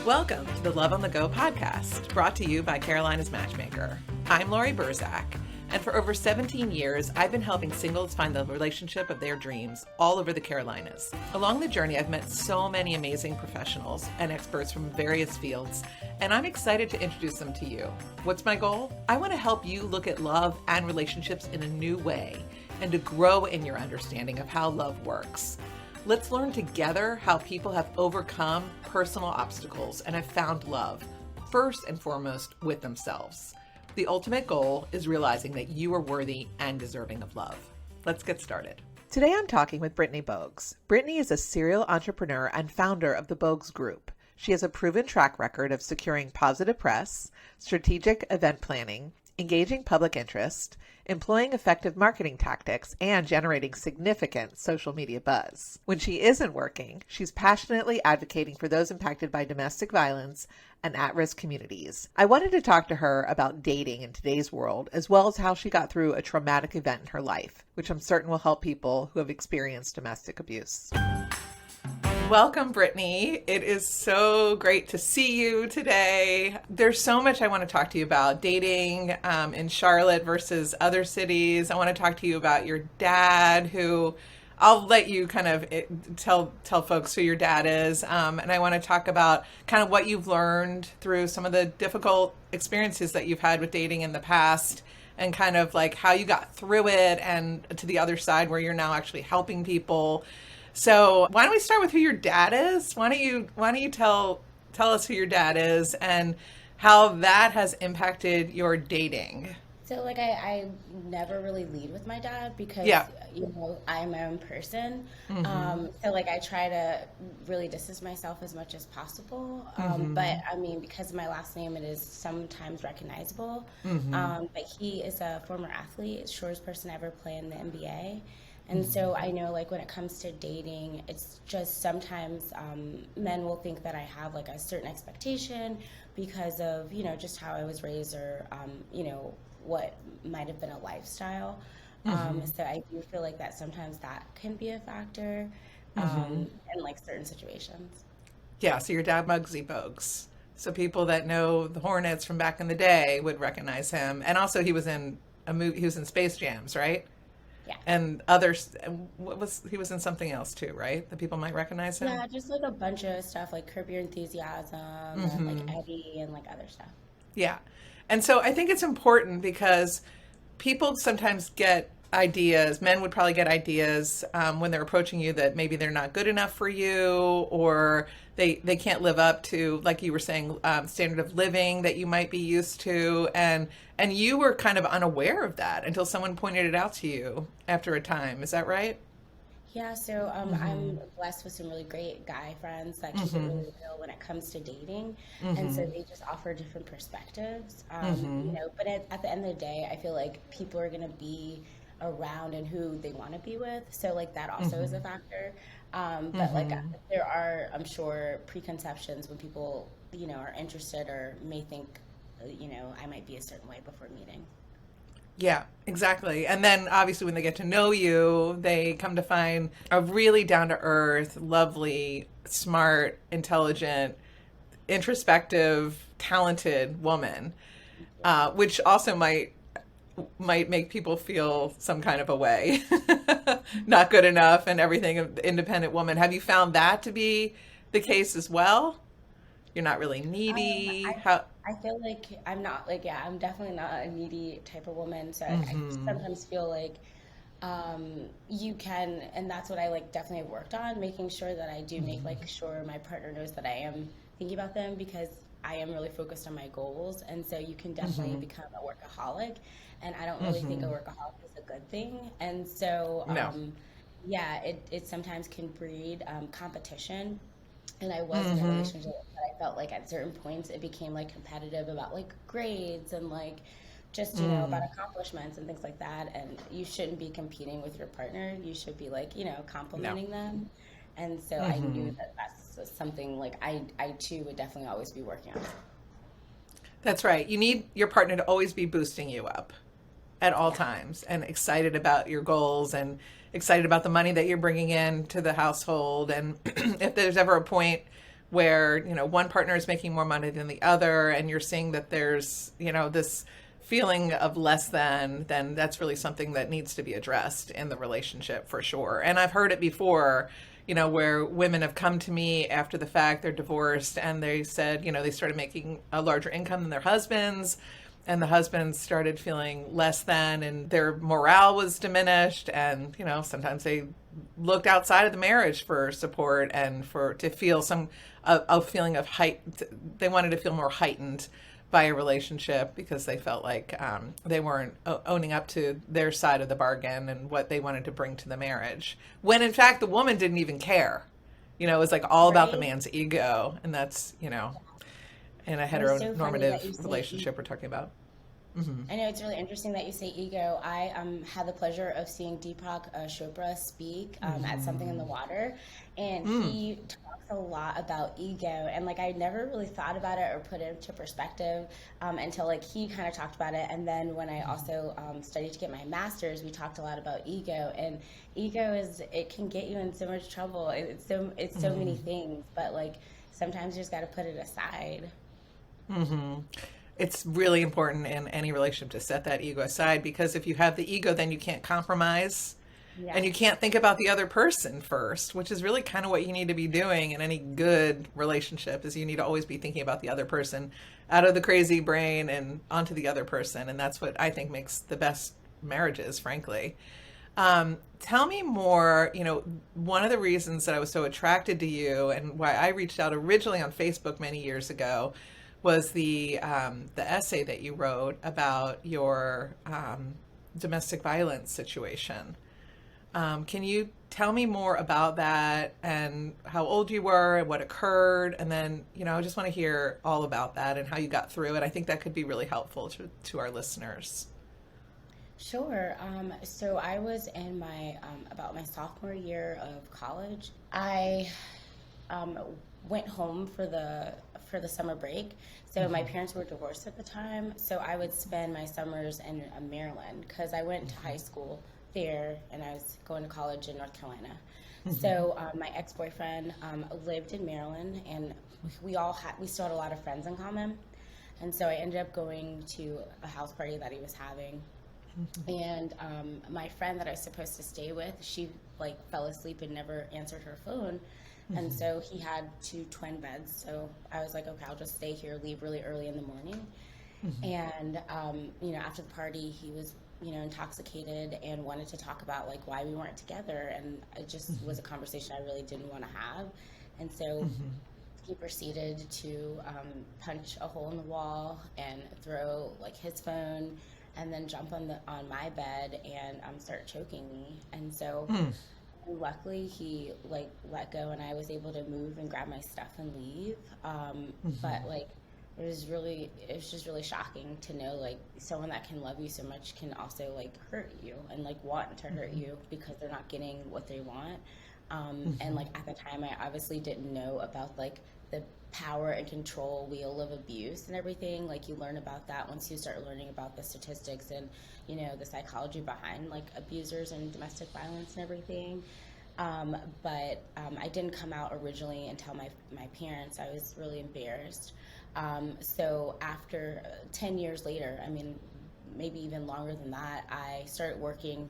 Welcome to the Love on the Go podcast, brought to you by Carolina's Matchmaker. I'm Laurie, and for over 17 years, I've been helping singles find the relationship of their dreams all over the Carolinas. Along the journey, I've met so many amazing professionals and experts from various fields, and I'm excited to introduce them to you. What's my goal? I want to help you look at love and relationships in a new way and to grow in your understanding of how love works. Let's learn together how people have overcome personal obstacles and have found love, first and foremost with themselves. The ultimate goal is realizing that you are worthy and deserving of love. Let's get started. Today I'm talking with Brittney Bogues. Brittney is a serial entrepreneur and founder of the Bogues Group. She has a proven track record of securing positive press, strategic event planning, engaging public interest, employing effective marketing tactics, and generating significant social media buzz. When she isn't working, she's passionately advocating for those impacted by domestic violence and at-risk communities. I wanted to talk to her about dating in today's world, as well as how she got through a traumatic event in her life, which I'm certain will help people who have experienced domestic abuse. Welcome, Brittney. It is so great to see you today. There's so much I want to talk to you about. Dating in Charlotte versus other cities. I want to talk to you about your dad, who I'll let you kind of tell folks who your dad is. And I want to talk about kind of what you've learned through some of the difficult experiences that you've had with dating in the past, and kind of like how you got through it and to the other side where you're now actually helping people. So why don't we start with who your dad is? Why don't you tell us who your dad is and how that has impacted your dating? So like I never really lead with my dad because I'm my own person. So like I try to really distance myself as much as possible. But I mean, because of my last name, it is sometimes recognizable. But he is a former athlete, shortest person to ever play in the NBA. And so I know, like, when it comes to dating, it's just sometimes men will think that I have, like, a certain expectation because of, just how I was raised or, what might have been a lifestyle. So I do feel like that sometimes that can be a factor in, like, certain situations. Yeah, so your dad, Bogues Foundation. So people that know the Hornets from back in the day would recognize him. And also he was in a movie, he was in Space Jams, right? Yeah. And others, he was in something else too, right? That people might recognize him? Yeah, just like a bunch of stuff like Curb Your Enthusiasm and like Eddie and like other stuff. Yeah. And so I think it's important because people sometimes get ideas, men would probably get ideas when they're approaching you that maybe they're not good enough for you, or they can't live up to, like you were saying, standard of living that you might be used to. And you were kind of unaware of that until someone pointed it out to you after a time. Is that right? Yeah, so I'm blessed with some really great guy friends that keep it really real when it comes to dating. And so they just offer different perspectives, but at the end of the day, I feel like people are going to be around and who they want to be with. So like that also is a factor. But like there are, I'm sure, preconceptions when people, are interested or may think, I might be a certain way before meeting. Yeah, exactly. And then obviously when they get to know you, they come to find a really down-to-earth, lovely, smart, intelligent, introspective, talented woman, which also might make people feel some kind of a way, not good enough and everything, of the independent woman. Have you found that to be the case as well? You're not really needy. I feel like I'm not I'm definitely not a needy type of woman. So I sometimes feel like you can, and that's what I definitely have worked on, making sure that I do make sure my partner knows that I am thinking about them, because I am really focused on my goals. And so you can definitely become a workaholic, and I don't really think a workaholic is a good thing. And so it sometimes can breed competition. And I was in a relationship that I felt like at certain points it became competitive about grades and just about accomplishments and things like that. And you shouldn't be competing with your partner. You should be complimenting them. And so I knew that that's something I too would definitely always be working on. That's right. You need your partner to always be boosting you up at all times and excited about your goals and excited about the money that you're bringing in to the household. And if there's ever a point where, one partner is making more money than the other, and you're seeing that there's, this feeling of less than, then that's really something that needs to be addressed in the relationship for sure. And I've heard it before, where women have come to me after the fact, they're divorced, and they said, they started making a larger income than their husbands, and the husbands started feeling less than, and their morale was diminished. And, sometimes they looked outside of the marriage for support and to feel a feeling of they wanted to feel more heightened by a relationship, because they felt like they weren't owning up to their side of the bargain and what they wanted to bring to the marriage. When in fact, the woman didn't even care. It was like all about the man's ego. And that's, in a heteronormative relationship we're talking about. Mm-hmm. I know it's really interesting that you say ego. I had the pleasure of seeing Deepak Chopra speak at Something in the Water, and he talks a lot about ego, and like I never really thought about it or put it into perspective until like he kind of talked about it. And then when I also studied to get my master's, we talked a lot about ego, and ego it can get you in so much trouble. It's so many things, but like sometimes you just got to put it aside. Mm-hmm. It's really important in any relationship to set that ego aside, because if you have the ego, then you can't compromise. Yeah. And you can't think about the other person first, which is really kind of what you need to be doing in any good relationship. Is you need to always be thinking about the other person, out of the crazy brain and onto the other person. And that's what I think makes the best marriages, frankly. Tell me more. One of the reasons that I was so attracted to you and why I reached out originally on Facebook many years ago was the essay that you wrote about your domestic violence situation. Can you tell me more about that and how old you were and what occurred? And then, I just want to hear all about that and how you got through it. I think that could be really helpful to our listeners. Sure. So I was in about my sophomore year of college. I went home for the summer break. So my parents were divorced at the time. So I would spend my summers in Maryland, because I went to high school there and I was going to college in North Carolina. So my ex-boyfriend lived in Maryland, and we still had a lot of friends in common. And so I ended up going to a house party that he was having. And my friend that I was supposed to stay with, she like fell asleep and never answered her phone. And so he had 2 twin beds. So I was like, okay, I'll just stay here, leave really early in the morning. And, after the party, he was, intoxicated and wanted to talk about like why we weren't together. And it just was a conversation I really didn't want to have. And so he proceeded to punch a hole in the wall and throw like his phone, and then jump on my bed and start choking me. And so luckily he like let go, and I was able to move and grab my stuff and leave. But like it was just really shocking to know like someone that can love you so much can also like hurt you and like want to hurt you because they're not getting what they want. And like at the time I obviously didn't know about like the power and control wheel of abuse and everything. Like you learn about that once you start learning about the statistics and the psychology behind like abusers and domestic violence and everything. But I didn't come out originally and tell my parents. I was really embarrassed. So after 10 years later, I mean maybe even longer than that, I started working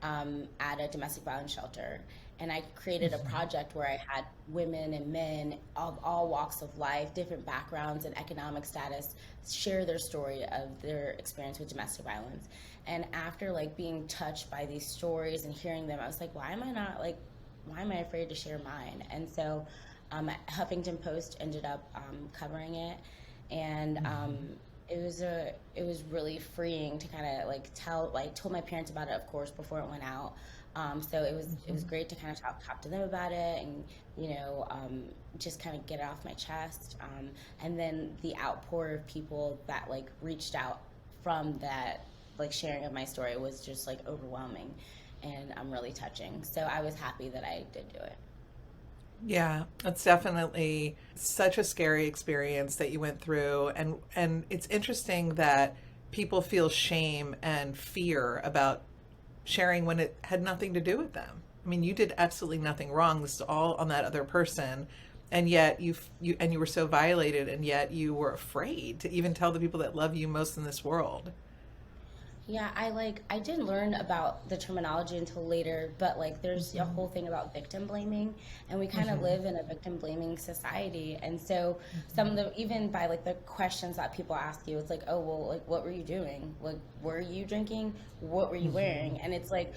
at a domestic violence shelter. And I created a project where I had women and men of all walks of life, different backgrounds and economic status, share their story of their experience with domestic violence. And after like being touched by these stories and hearing them, I was like, why am I afraid to share mine? And so Huffington Post ended up covering it. And it was really freeing to kind of like told my parents about it, of course, before it went out. So it was great to kind of talk to them about it and, just kind of get it off my chest. And then the outpour of people that like reached out from that, like sharing of my story was just like overwhelming and really touching. So I was happy that I did do it. Yeah, it's definitely such a scary experience that you went through. And it's interesting that people feel shame and fear about sharing when it had nothing to do with them. I mean, you did absolutely nothing wrong. This is all on that other person. and yet you were so violated, and yet you were afraid to even tell the people that love you most in this world. Yeah, I didn't learn about the terminology until later, but like there's a whole thing about victim blaming, and we kind of live in a victim blaming society. And so some of the, even by like the questions that people ask you, it's like, oh well, like what were you doing? Like were you drinking? What were you wearing? And it's like,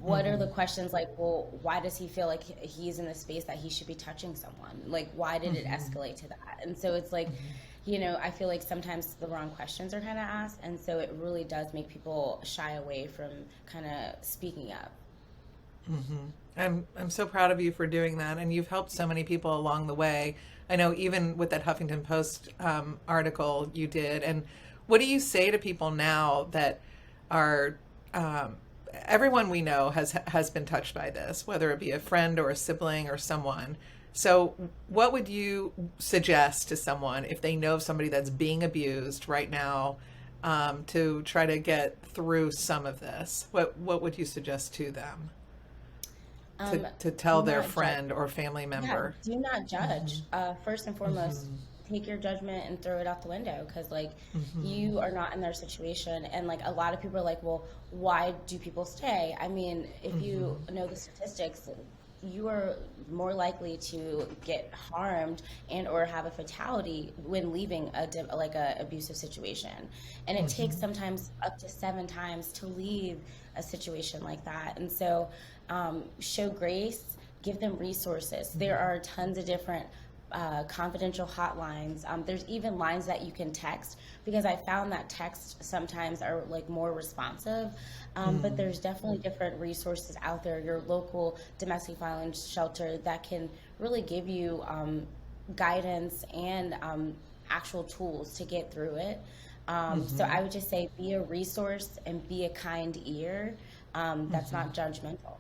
what are the questions like, well, why does he feel like he's in the space that he should be touching someone? Like why did it escalate to that? And so it's like, I feel like sometimes the wrong questions are kind of asked, and so it really does make people shy away from kind of speaking up. I'm so proud of you for doing that, and you've helped so many people along the way. I know even with that Huffington Post article you did. And what do you say to people now that are everyone we know has been touched by this, whether it be a friend or a sibling or someone? So what would you suggest to someone if they know of somebody that's being abused right now, to try to get through some of this? What would you suggest to them? To tell their friend or family member? Yeah, do not judge. First and foremost, take your judgment and throw it out the window, because like you are not in their situation. And like a lot of people are like, well, why do people stay? I mean, if you know the statistics, you are more likely to get harmed and or have a fatality when leaving a abusive situation. And it takes sometimes up to 7 times to leave a situation like that. And so show grace, give them resources. There are tons of different confidential hotlines. There's even lines that you can text, because I found that text sometimes are like more responsive, but there's definitely different resources out there. Your local domestic violence shelter that can really give you guidance and actual tools to get through it. So I would just say be a resource and be a kind ear that's not judgmental.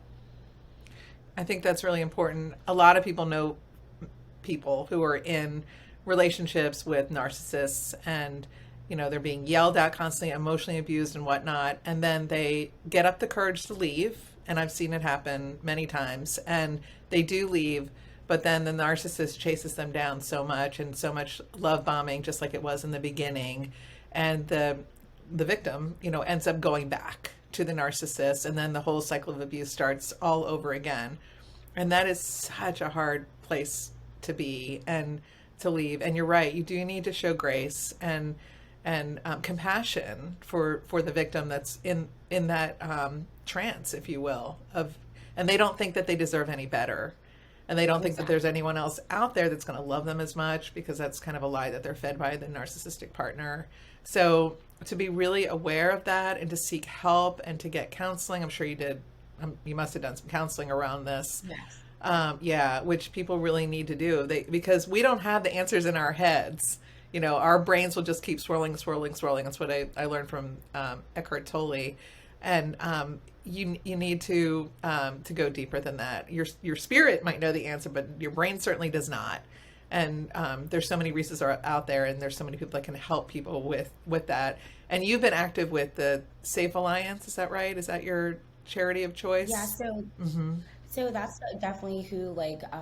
I think that's really important. A lot of people know people who are in relationships with narcissists, and they're being yelled at constantly, emotionally abused and whatnot, and then they get up the courage to leave, and I've seen it happen many times, and they do leave, but then the narcissist chases them down so much, and so much love bombing, just like it was in the beginning, and the victim ends up going back to the narcissist, and then the whole cycle of abuse starts all over again. And that is such a hard place to be and to leave. And you're right, you do need to show grace and compassion for the victim that's in that trance, if you will, and they don't think that they deserve any better, and they don't think that there's anyone else out there that's going to love them as much, because that's kind of a lie that they're fed by the narcissistic partner. So to be really aware of that and to seek help and to get counseling, I'm sure you did. You must have done some counseling around this. Yes. Which people really need to do, because we don't have the answers in our heads. Our brains will just keep swirling. That's what I learned from Eckhart Tolle. And you need to go deeper than that. Your spirit might know the answer, but your brain certainly does not. And there's so many resources out there, and there's so many people that can help people with that. And you've been active with the Safe Alliance, is that right? Is that your charity of choice? Yeah, so that's definitely who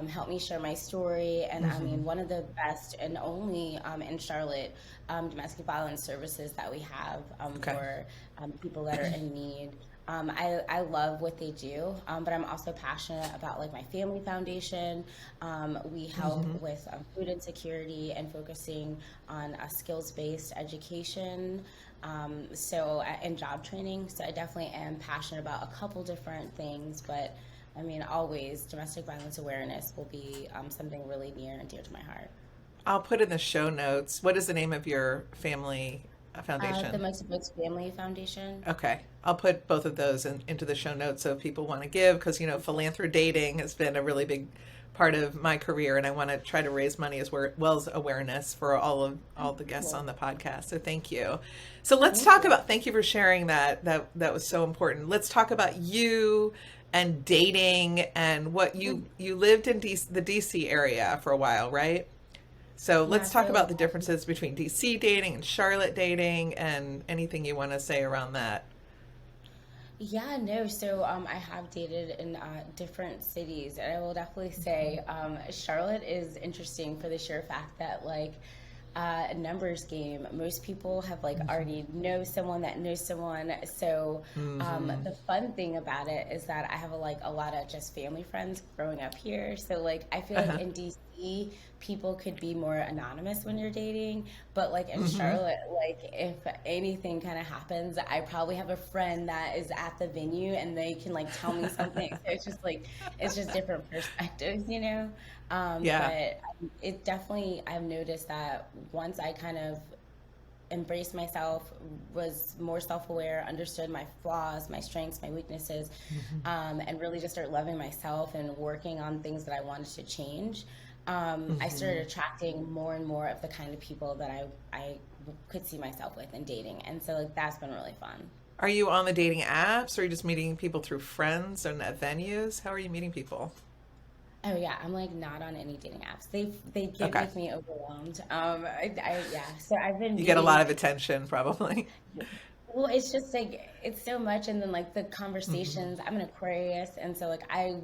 helped me share my story. And I mean, one of the best and only in Charlotte domestic violence services that we have for people that are in need. I love what they do, but I'm also passionate about my family foundation. We help with food insecurity and focusing on skills-based education, and job training. So I definitely am passionate about a couple different things, but I mean, always domestic violence awareness will be something really near and dear to my heart. I'll put in the show notes. What is the name of your family foundation? The Bogues Family Foundation. Okay. I'll put both of those into the show notes so if people want to give, because, Philanthrodating has been a really big part of my career, and I want to try to raise money as well as awareness for all the guests on the podcast. So thank you. So let's talk about, thank you for sharing that. That was so important. Let's talk about you and dating and what you lived in the DC area for a while, right? So let's talk about the differences between DC dating and Charlotte dating and anything you want to say around that. Yeah, no. So I have dated in different cities, and I will definitely say Charlotte is interesting for the sheer fact that like a numbers game. Most people have like already know someone that knows someone. So Mm-hmm. the fun thing about it is that I have like a lot of just family friends growing up here. So like I feel like Uh-huh. in DC, people could be more anonymous when you're dating, but like in Mm-hmm. Charlotte, like if anything kind of happens, I probably have a friend that is at the venue and they can like tell me something. So it's just like it's just different perspectives, you know. Yeah. But it definitely, I've noticed that once I kind of embraced myself, was more self-aware, understood my flaws, my strengths, my weaknesses, and really just started loving myself and working on things that I wanted to change. I Mm-hmm. started attracting more and more of the kind of people that I could see myself with in dating. And so like that's been really fun. Are you on the dating apps, or are you just meeting people through friends and at venues? How are you meeting people? Oh yeah, I'm like not on any dating apps. They get Okay. make me overwhelmed. Yeah. So I've been You get a lot meeting. of attention, probably. Well, it's just like it's so much, and then like the Hmm. conversations. I'm an Aquarius, and so like I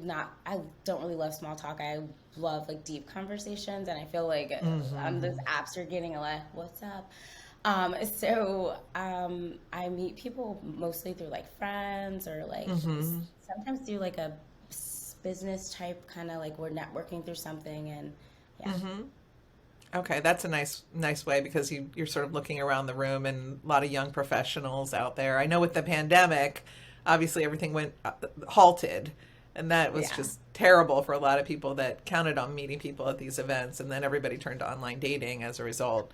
don't really love small talk. I love like deep conversations, and I feel like on those Hmm. apps you're getting a lot. What's up? I meet people mostly through like friends or like Hmm. sometimes through like a business type kind of like we're networking through something, and yeah, Hmm. Okay, that's a nice way because you're sort of looking around the room and a lot of young professionals out there. I know with the pandemic, obviously everything went halted, and that was yeah. just terrible for a lot of people that counted on meeting people at these events, and then everybody turned to online dating as a result.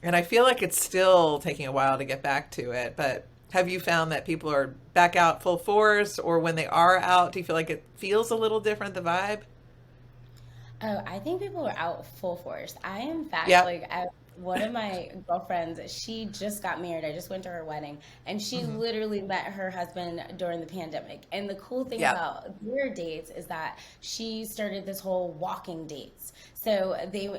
And I feel like it's still taking a while to get back to it, but have you found that people are back out full force, or when they are out, do you feel like it feels a little different, the vibe? Oh, I think people are out full force. I, in fact, Yep. like, one of my girlfriends, she just got married. I just went to her wedding, and she Hmm. literally met her husband during the pandemic. And the cool thing Yep. about their dates is that she started this whole walking dates. So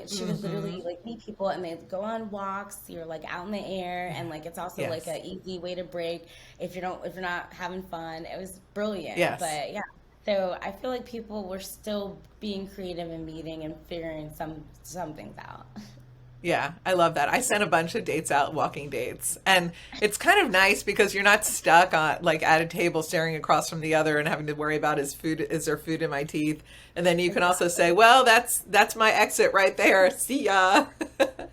she would literally Hmm. like meet people, and they'd go on walks. You're like out in the air, and like it's also like Yes. a easy way to break if you're not having fun. It was brilliant, Yes. but yeah. So I feel like people were still being creative and meeting and figuring some things out. Yeah, I love that. I sent a bunch of dates out, walking dates. And it's kind of nice because you're not stuck on like at a table staring across from the other and having to worry about is there food in my teeth? And then you can also say, Exactly. well, that's my exit right there. See ya.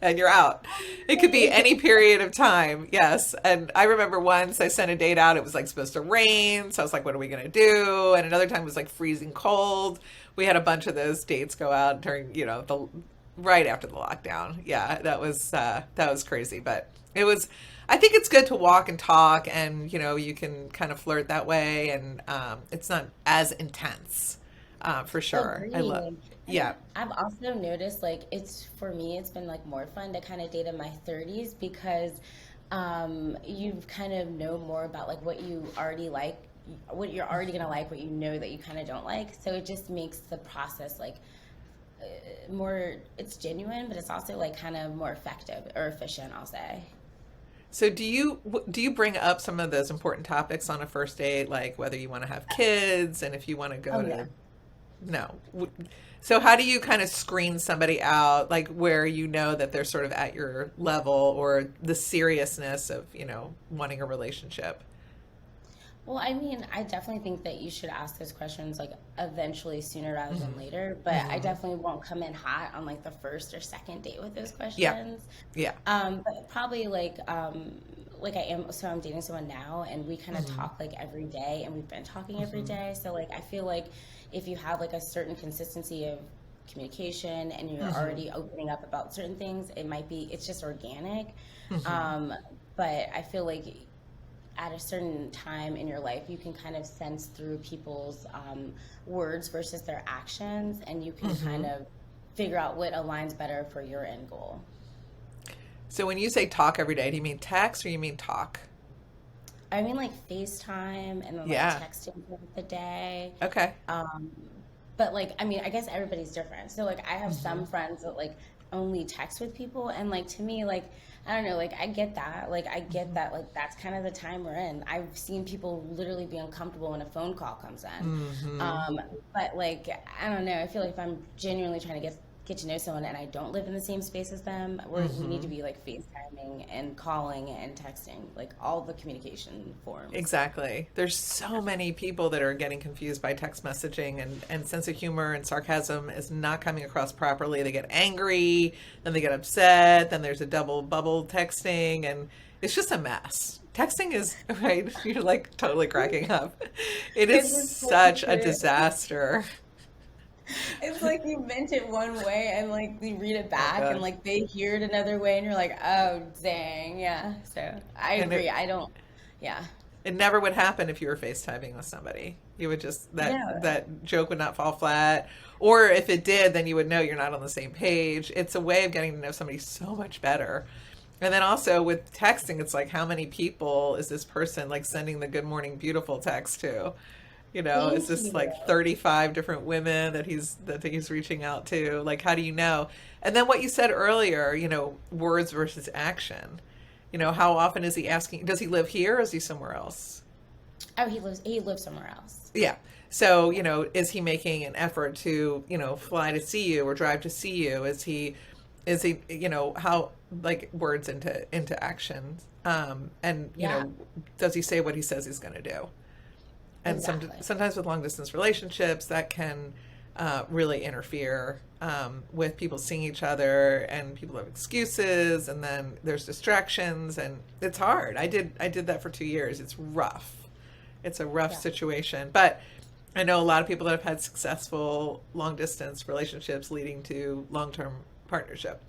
And you're out. It could be any period of time. Yes. And I remember once I sent a date out, it was like supposed to rain. So I was like, what are we going to do? And another time it was like freezing cold. We had a bunch of those dates go out during, the right after the lockdown. Yeah, that was crazy, but it was. I think it's good to walk and talk, and you can kind of flirt that way, and it's not as intense, for sure. I love. Agreed. And Yeah. I've also noticed like it's for me it's been like more fun to kind of date in my 30s because you've kind of know more about like what you already like, what you're already gonna like, what you know that you kind of don't like. So it just makes the process like more it's genuine, but it's also like kind of more effective or efficient, I'll say. So do you bring up some of those important topics on a first date, like whether you want to have kids and if you want to Oh go no. to no. So how do you kind of screen somebody out, like where you know that they're sort of at your level or the seriousness of, wanting a relationship? Well, I mean, I definitely think that you should ask those questions like eventually sooner rather than Hmm. later, but I Hmm. definitely won't come in hot on like the first or second date with those Yeah. questions. Yeah. But probably like I am so I'm dating someone now and we kind of Hmm. talk like every day and we've been talking every Hmm. day. So like I feel like if you have like a certain consistency of communication and you're Hmm. already opening up about certain things, it's just organic. Hmm. Um, but I feel like at a certain time in your life, you can kind of sense through people's words versus their actions, and you can kind Hmm. of figure out what aligns better for your end goal. So when you say talk every day, do you mean text or you mean talk? I mean, like FaceTime and then like Yeah. texting throughout the day. Okay. Um, but like, I mean, I guess everybody's different. So like, I have Hmm. some friends that like only text with people. And like, to me, like, I don't know, like, I get that. Like, I get that, like, that's kind of the time we're in. I've seen people literally be uncomfortable when a phone call comes in. Mm-hmm. But like, I don't know. I feel like if I'm genuinely trying to get to know someone and I don't live in the same space as them, we need to Mm-hmm. be like FaceTiming and calling and texting, like all the communication forms. Exactly. There's so many people that are getting confused by text messaging, and sense of humor and sarcasm is not coming across properly. They get angry, then they get upset, then there's a double bubble texting, and it's just a mess. Texting is, right, you're like totally cracking up. It is It's just so such a true. disaster. It's like you meant it one way and like you read it Oh back and gosh. like they hear it another way and you're like, oh dang, yeah. So I And agree. I don't, yeah. it never would happen if you were FaceTiming with somebody. You would just, No. that joke would not fall flat. Or if it did, then you would know you're not on the same page. It's a way of getting to know somebody so much better. And then also with texting, it's like, how many people is this person like sending the good morning beautiful text to? You know, is Thank this you. like 35 different women that he's reaching out to? Like, how do you know? And then what you said earlier, words versus action. How often is he asking, does he live here or is he somewhere else? Oh, he lives somewhere else. Yeah. So, is he making an effort to, fly to see you or drive to see you? Is he, how, like, words into action? And, Yeah, does he say what he says he's going to do? And exactly. sometimes with long distance relationships, that can really interfere with people seeing each other, and people have excuses, and then there's distractions, and it's hard. I did that for 2 years. It's rough. It's a rough Yeah. situation, but I know a lot of people that have had successful long distance relationships leading to long term partnership.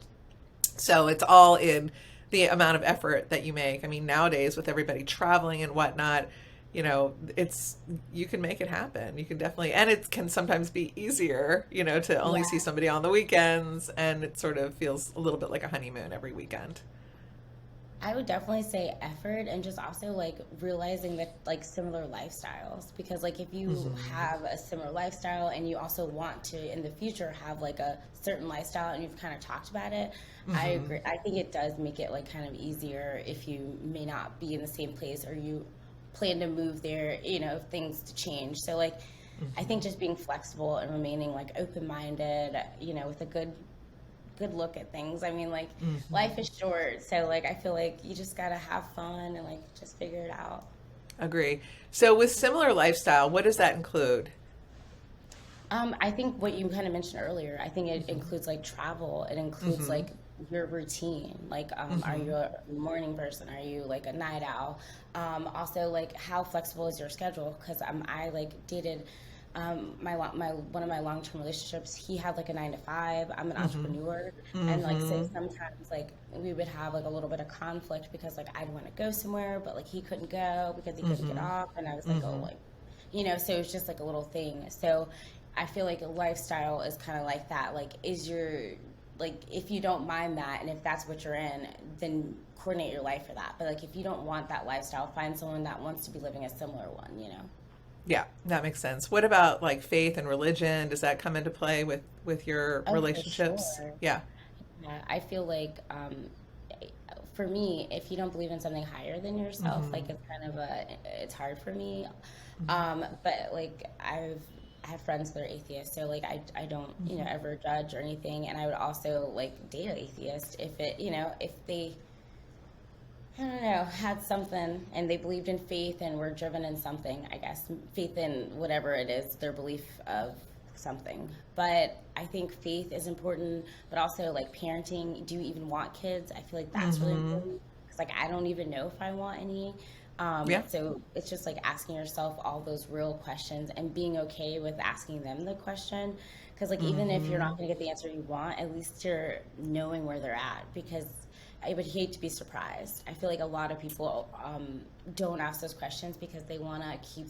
So it's all in the amount of effort that you make. I mean, nowadays with everybody traveling and whatnot, it's, you can make it happen. You can definitely, and it can sometimes be easier, to only see Yeah. somebody on the weekends, and it sort of feels a little bit like a honeymoon every weekend. I would definitely say effort and just also like realizing that like similar lifestyles, because like if you Hmm. have a similar lifestyle and you also want to in the future have like a certain lifestyle and you've kind of talked about it, I Hmm. agree. I think it does make it like kind of easier if you may not be in the same place or you plan to move there, if things to change. So like I think Hmm. just being flexible and remaining like open-minded, with a good look at things. I mean, like life Hmm. is short, so like I feel like you just gotta have fun and like just figure it out. Agree. So with similar lifestyle, what does that include? I think what you kind of mentioned earlier, I think it Hmm. includes like travel. It includes Hmm. like your routine. Like, are Hmm. you a morning person? Are you like a night owl? Also, like how flexible is your schedule? Because I like dated my one of my long term relationships. He had like a 9 to 5. I'm an Hmm. entrepreneur, and like so Hmm. sometimes like we would have like a little bit of conflict because like I'd want to go somewhere, but like he couldn't go because he couldn't get Hmm. off, and I was like, oh, Hmm. like so it's just like a little thing. So I feel like a lifestyle is kind of like that. Like, is your, like, if you don't mind that and if that's what you're in, then coordinate your life for that. But like, if you don't want that lifestyle, find someone that wants to be living a similar one. Yeah, that makes sense. What about like faith and religion? Does that come into play with your Oh, for relationships? sure. Yeah. Yeah, I feel like for me, if you don't believe in something higher than yourself, like Hmm. it's hard for me. Hmm. But like I have friends that are atheists, so like I don't Hmm. ever judge or anything, and I would also like date an atheist if it if they I don't know had something and they believed in faith and were driven in something. I guess faith in whatever it is, their belief of something. But I think faith is important, but also like parenting. Do you even want kids? I feel like that's really Hmm. important because like I don't even know if I want any. Yeah. So it's just like asking yourself all those real questions and being okay with asking them the question. Because like even if you're Hmm. not going to get the answer you want, at least you're knowing where they're at. Because I would hate to be surprised. I feel like a lot of people don't ask those questions because they want to keep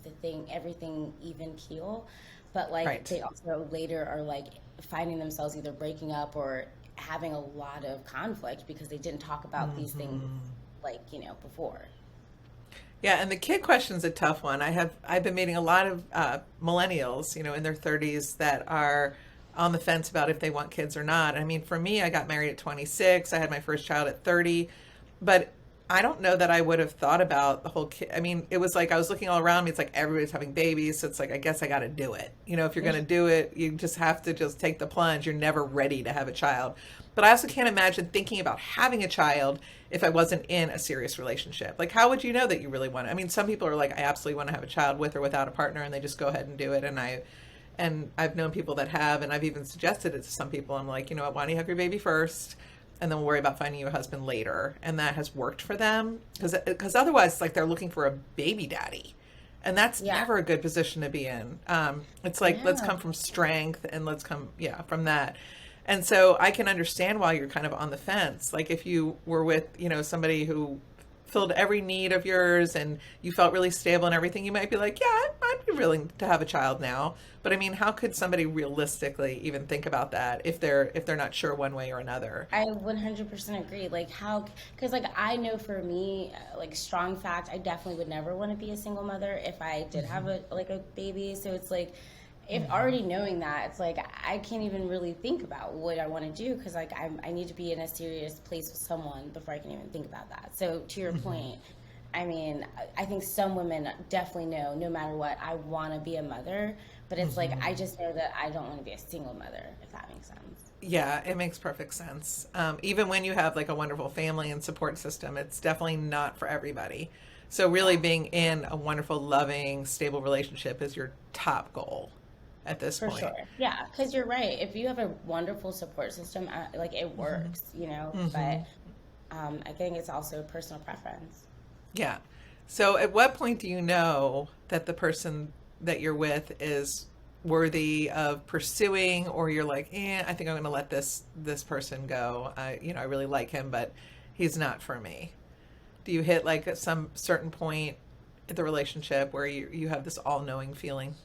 everything even keel. But like Right. they also later are like finding themselves either breaking up or having a lot of conflict because they didn't talk about these things Hmm. like before. Yeah, and the kid question's a tough one. I've been meeting a lot of millennials, in their 30s that are on the fence about if they want kids or not. I mean, for me, I got married at 26. I had my first child at 30, but I don't know that I would have thought about the whole kid. I mean, it was like I was looking all around me. It's like everybody's having babies. So it's like, I guess I got to do it. You know, if you're going to do it, you just have to just take the plunge. You're never ready to have a child. But I also can't imagine thinking about having a child if I wasn't in a serious relationship. Like, how would you know that you really want it? I mean, some people are like, I absolutely want to have a child with or without a partner, and they just go ahead and do it. And I've known people that have, and I've even suggested it to some people. I'm like, you know what, why don't you have your baby first? And then we'll worry about finding you a husband later. And that has worked for them. Because otherwise, it's like they're looking for a baby daddy. And that's never a good position to be in. It's like, let's come from strength and let's come, from that. And so I can understand why you're kind of on the fence. Like if you were with, you know, somebody who filled every need of yours and you felt really stable and everything, you might be like, yeah, I'd be willing to have a child now. But I mean, how could somebody realistically even think about that if they're not sure one way or another? I 100% agree. Like how, because like I know for me, like strong fact, I definitely would never want to be a single mother if I did have a baby. So it's like, if already knowing that, it's like I can't even really think about what I want to do because like I need to be in a serious place with someone before I can even think about that. So to your point, I mean, I think some women definitely know no matter what, I want to be a mother, but it's like I just know that I don't want to be a single mother, if that makes sense. Yeah, it makes perfect sense. Even when you have like a wonderful family and support system, it's definitely not for everybody. So really being in a wonderful, loving, stable relationship is your top goal at this point. For sure. Yeah, because you're right. If you have a wonderful support system, like it works, you know, but I think it's also personal preference. Yeah. So at what point do you know that the person that you're with is worthy of pursuing, or you're like, I think I'm going to let this person go. I really like him, but he's not for me. Do you hit like at some certain point in the relationship where you have this all-knowing feeling?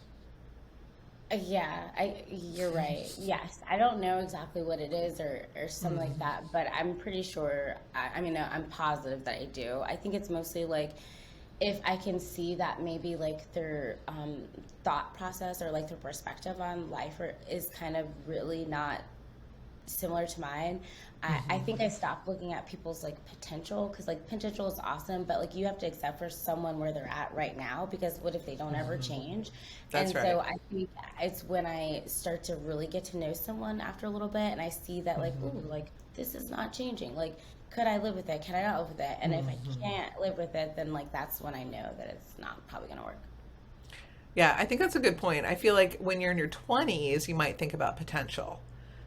Yeah, you're right. Yes, I don't know exactly what it is or something like that, but I'm pretty sure, I'm positive that I do. I think it's mostly like if I can see that maybe like their thought process or like their perspective on life is kind of really not similar to mine. I think I stopped looking at people's like potential, because like potential is awesome, but like you have to accept for someone where they're at right now, because what if they don't ever change? That's right. So I think it's when I start to really get to know someone after a little bit and I see that like, ooh, like this is not changing. Like, could I live with it? Can I not live with it? And if I can't live with it, then like that's when I know that it's not probably gonna work. Yeah, I think that's a good point. I feel like when you're in your 20s, you might think about potential.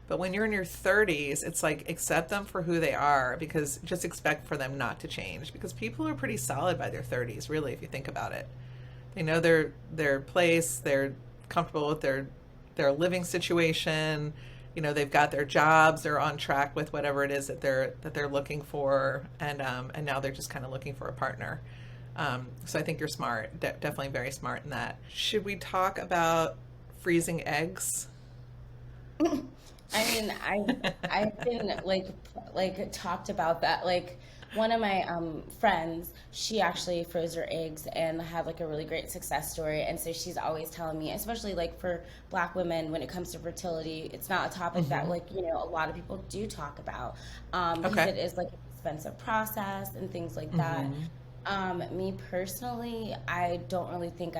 But when you're in your 30s, it's like accept them for who they are, because just expect for them not to change, because people are pretty solid by their 30s, really, if you think about it. They know their place, they're comfortable with their living situation, you know, they've got their jobs, they're on track with whatever it is that they're looking for, and now they're just kind of looking for a partner. So I think you're smart, definitely very smart in that. Should we talk about freezing eggs? I mean, I've been like talked about that. Like one of my friends, she actually froze her eggs and had like a really great success story. And so she's always telling me, especially like for Black women, when it comes to fertility, it's not a topic that like, you know, a lot of people do talk about, because it is like an expensive process and things like that. Me personally, I don't really think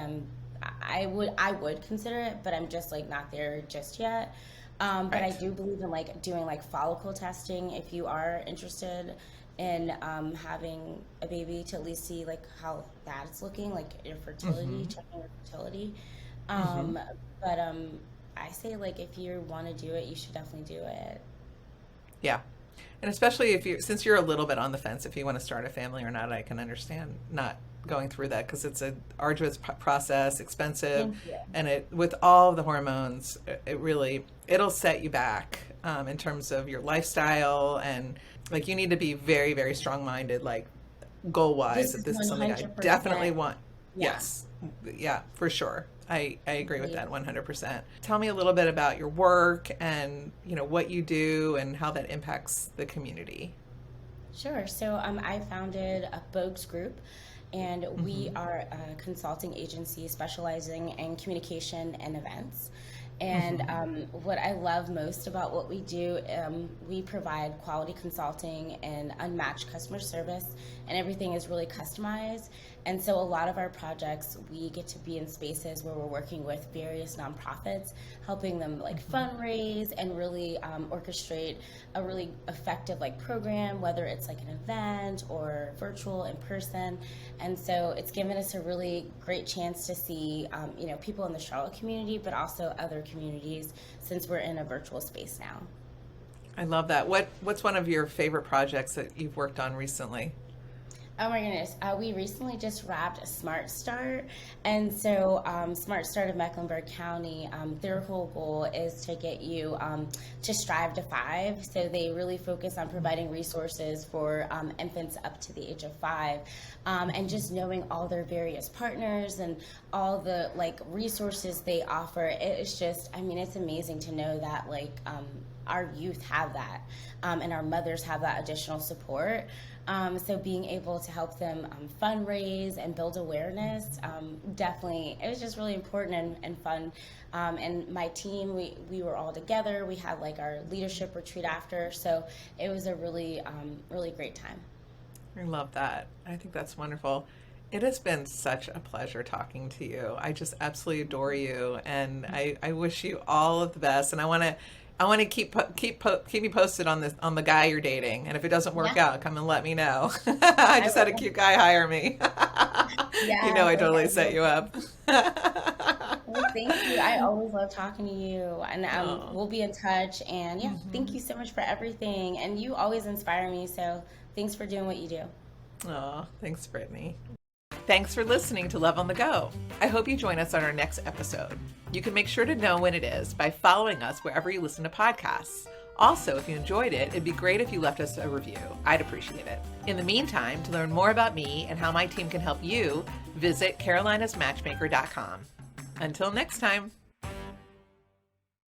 I would consider it, but I'm just like not there just yet. But I do believe in like doing like follicle testing if you are interested in having a baby, to at least see like how that's looking, like your fertility, checking your fertility. But I say like if you want to do it, you should definitely do it. Yeah. And especially since you're a little bit on the fence, if you want to start a family or not, I can understand not going through that, because it's an arduous process, expensive, and with all the hormones, it'll set you back in terms of your lifestyle, and like you need to be very, very strong-minded, like goal-wise, that this is something I definitely want. Yes, yeah, for sure. I agree with that 100%. Tell me a little bit about your work and, you know, what you do and how that impacts the community. Sure. So I founded a Bogues group, and we are a consulting agency specializing in communication and events. And what I love most about what we do, we provide quality consulting and unmatched customer service, and everything is really customized. And so a lot of our projects, we get to be in spaces where we're working with various nonprofits, helping them like fundraise and really orchestrate a really effective like program, whether it's like an event or virtual, in person. And so it's given us a really great chance to see, you know, people in the Charlotte community, but also other communities, since we're in a virtual space now. I love that. What's one of your favorite projects that you've worked on recently? Oh my goodness, we recently just wrapped Smart Start, and so Smart Start of Mecklenburg County, their whole goal is to get you to strive to 5, so they really focus on providing resources for infants up to the age of 5, and just knowing all their various partners and all the like resources they offer, it is just, I mean, it's amazing to know that like our youth have that, and our mothers have that additional support. So being able to help them fundraise and build awareness, definitely, it was just really important and fun. And my team, we were all together. We had like our leadership retreat after, so it was a really, really great time. I love that. I think that's wonderful. It has been such a pleasure talking to you. I just absolutely adore you, and I wish you all of the best. And I want to keep you posted on the guy you're dating, and if it doesn't work out, come and let me know. I just had a cute guy hire me. You know, I totally set you up. Well, thank you. I always love talking to you, and we'll be in touch. And yeah, thank you so much for everything. And you always inspire me. So thanks for doing what you do. Oh, thanks, Brittney. Thanks for listening to Love on the Go. I hope you join us on our next episode. You can make sure to know when it is by following us wherever you listen to podcasts. Also, if you enjoyed it, it'd be great if you left us a review. I'd appreciate it. In the meantime, to learn more about me and how my team can help you, visit carolinasmatchmaker.com. Until next time.